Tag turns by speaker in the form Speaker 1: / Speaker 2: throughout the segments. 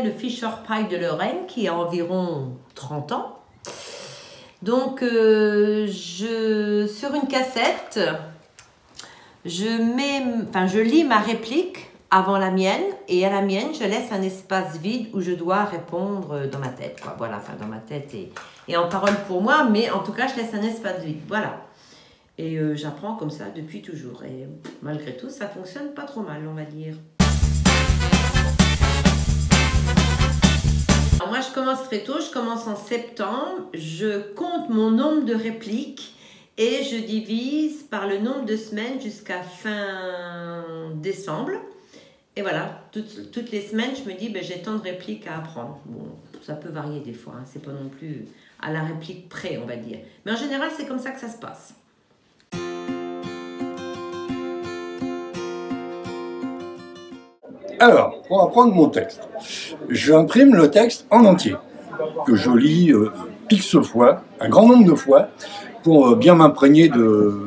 Speaker 1: de Fisher Price de Lorraine qui a environ 30 ans. Donc, sur une cassette, je lis ma réplique avant la mienne, et à la mienne, je laisse un espace vide où je dois répondre dans ma tête. Quoi. Voilà, enfin dans ma tête et en parole pour moi, mais en tout cas, je laisse un espace vide. Voilà. Et j'apprends comme ça depuis toujours. Et malgré tout, ça fonctionne pas trop mal, on va dire. Alors moi, je commence très tôt, je commence en septembre. Je compte mon nombre de répliques et je divise par le nombre de semaines jusqu'à fin décembre. Et voilà, toutes les semaines, je me dis, ben, j'ai tant de répliques à apprendre. Bon, ça peut varier des fois, hein. C'est pas non plus à la réplique près, on va dire. Mais en général, c'est comme ça que ça se passe.
Speaker 2: Alors, pour apprendre mon texte, j'imprime le texte en entier, que je lis X fois, un grand nombre de fois, pour bien m'imprégner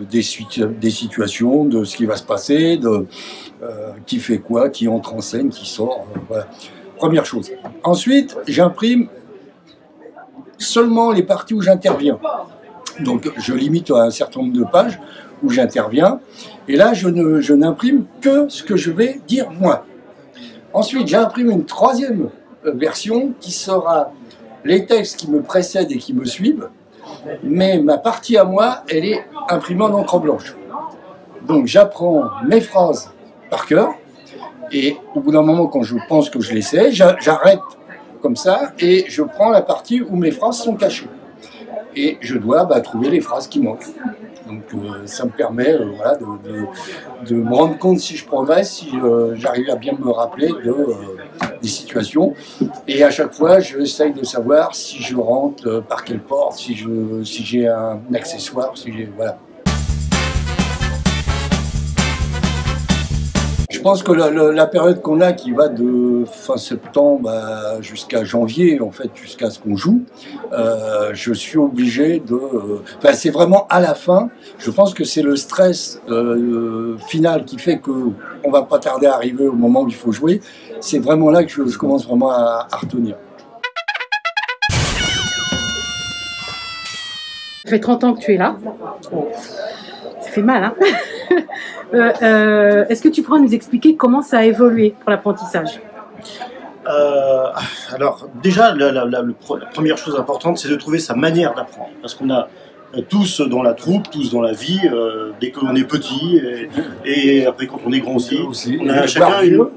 Speaker 2: des situations, de ce qui va se passer, de qui fait quoi, qui entre en scène, qui sort, voilà. Première chose. Ensuite, j'imprime seulement les parties où j'interviens. Donc, je limite à un certain nombre de pages où j'interviens, et là, je n'imprime que ce que je vais dire moi. Ensuite, j'imprime une troisième version qui sera les textes qui me précèdent et qui me suivent, mais ma partie à moi, elle est imprimée en encre blanche. Donc j'apprends mes phrases par cœur, et au bout d'un moment, quand je pense que je les sais, j'arrête comme ça, et je prends la partie où mes phrases sont cachées. Et je dois trouver les phrases qui manquent. Donc ça me permet voilà, de me rendre compte si je progresse, si j'arrive à bien me rappeler des situations. Et à chaque fois, j'essaye de savoir si je rentre par quelle porte, si j'ai un accessoire, voilà. Je pense que la période qu'on a, qui va de fin septembre jusqu'à janvier, en fait, jusqu'à ce qu'on joue, je suis obligé de... Enfin, c'est vraiment à la fin. Je pense que c'est le stress final qui fait qu'on ne va pas tarder à arriver au moment où il faut jouer. C'est vraiment là que je commence vraiment à retenir.
Speaker 3: Ça fait 30 ans que tu es là. Ça fait mal, hein. Est-ce que tu pourras nous expliquer comment ça a évolué pour l'apprentissage?
Speaker 4: Alors déjà, la première chose importante, c'est de trouver sa manière d'apprendre. Parce qu'on a tous dans la troupe, tous dans la vie, dès qu'on est petit, et après quand on est grand aussi, on a chacun une...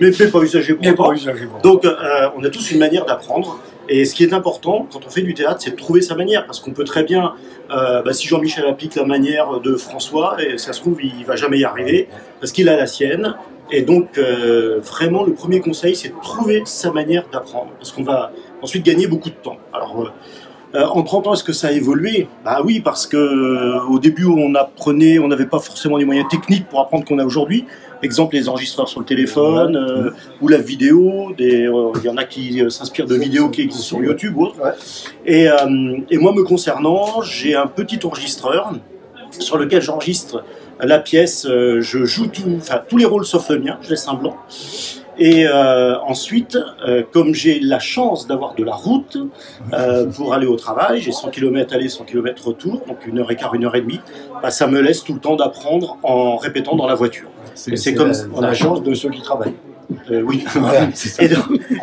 Speaker 4: Mais pas usagé pour Donc on a tous une manière d'apprendre. Et ce qui est important quand on fait du théâtre, c'est de trouver sa manière, parce qu'on peut très bien, si Jean-Michel applique la manière de François, et ça se trouve il va jamais y arriver, parce qu'il a la sienne. Et donc vraiment le premier conseil, c'est de trouver sa manière d'apprendre, parce qu'on va ensuite gagner beaucoup de temps. Alors en 30 ans, est-ce que ça a évolué? Bah oui, parce que au début on apprenait, on n'avait pas forcément les moyens techniques pour apprendre qu'on a aujourd'hui. Exemple, les enregistreurs sur le téléphone, ou la vidéo, il y en a qui s'inspirent de vidéos qui existent sur YouTube ou autre. Et moi, me concernant, j'ai un petit enregistreur sur lequel j'enregistre la pièce, je joue tous les rôles sauf le mien, je laisse un blanc. Et ensuite, comme j'ai la chance d'avoir de la route pour aller au travail, j'ai 100 km aller, 100 km retour, donc 1h15, 1h30, ça me laisse tout le temps d'apprendre en répétant dans la voiture.
Speaker 2: C'est comme la chance de ceux qui travaillent.
Speaker 4: Oui, voilà,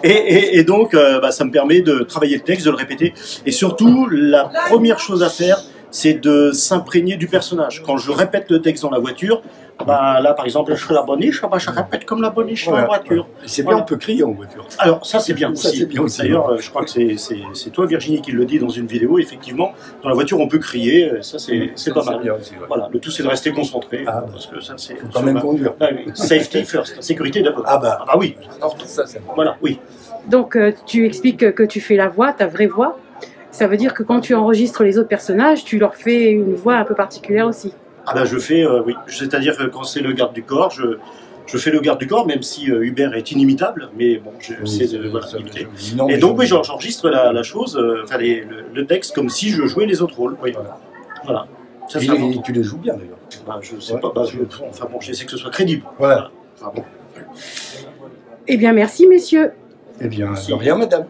Speaker 4: et donc ça me permet de travailler le texte, de le répéter. Et surtout, la première chose à faire, c'est de s'imprégner du personnage. Quand je répète le texte dans la voiture, là par exemple, je fais la boniche, je répète comme la boniche dans la voiture.
Speaker 2: C'est bien, on peut crier en voiture.
Speaker 4: Alors ça c'est bien aussi. D'ailleurs, je crois que c'est toi Virginie qui le dit dans une vidéo, effectivement, dans la voiture on peut crier, ça c'est pas mal.
Speaker 2: Aussi,
Speaker 4: voilà, le tout c'est de rester concentré, parce que ça c'est...
Speaker 2: Faut quand même conduire.
Speaker 4: Safety first, la sécurité d'abord. Ah oui.
Speaker 2: Ça, c'est bon.
Speaker 4: Voilà, oui.
Speaker 3: Donc tu expliques que tu fais la voix, ta vraie voix. Ça veut dire que quand tu enregistres les autres personnages, tu leur fais une voix un peu particulière aussi.
Speaker 4: Ah je fais, oui. C'est-à-dire que quand c'est le garde du corps, je fais le garde du corps, même si Hubert est inimitable, mais bon, j'essaie de imiter. Et donc oui, j'enregistre la chose, le texte, comme si je jouais les autres rôles. Oui. Voilà. Ça,
Speaker 2: et tu les joues bien d'ailleurs.
Speaker 4: Je sais pas, enfin bon, j'essaie que ce soit crédible.
Speaker 2: Voilà.
Speaker 4: Enfin, bon.
Speaker 3: Eh bien, merci, messieurs.
Speaker 2: Eh bien, de rien, madame.